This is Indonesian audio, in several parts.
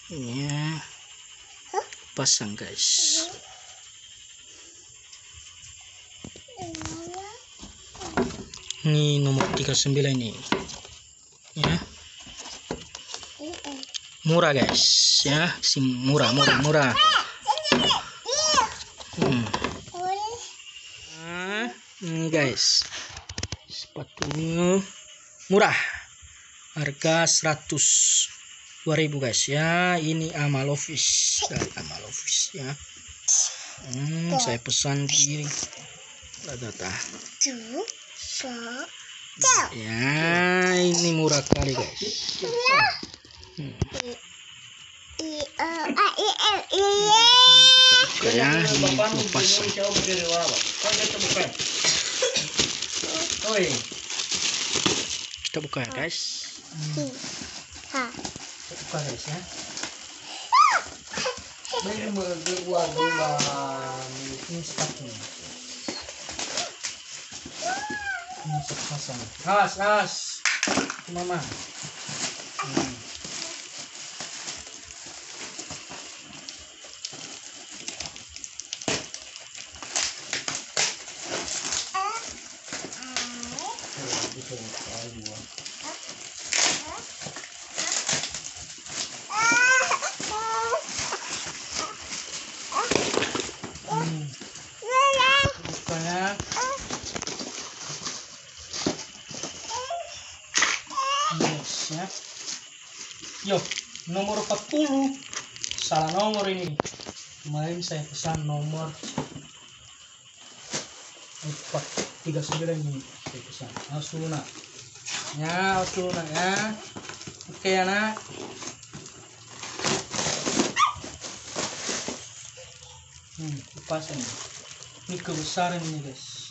Ini pasang guys. Ini nomor 39 ini ya, murah guys ya, murah. Nah, ini guys sepatunya murah, harga 102.000 guys ya. Ini Amalofis dari Amalofis ya. Saya pesan di Lazada ya. Ini murah kali guys. Ya, ini lepas. Kita buka ya guys. Kita buka guys ya. Ini sepatunya. Ini sepasang. Awas, mama. Bukanya ya. Yo, nomor 40 salah nomor ini. Kemarin saya pesan nomor 439 ini saya pesan. Harus dulu nak ya. Oke ya nak. Pasang ini kebesaran ini guys.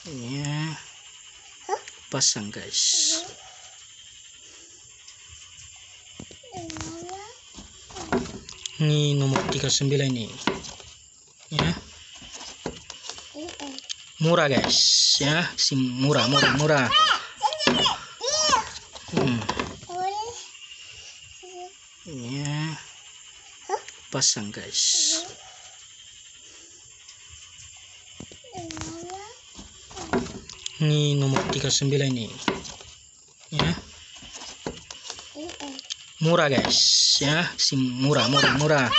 Ini pasang guys. Ini nomor 39 ini ya, murah guys ya, murah. Ini pasang guys. Ini nomor 39 ini ya, murah guys ya, murah.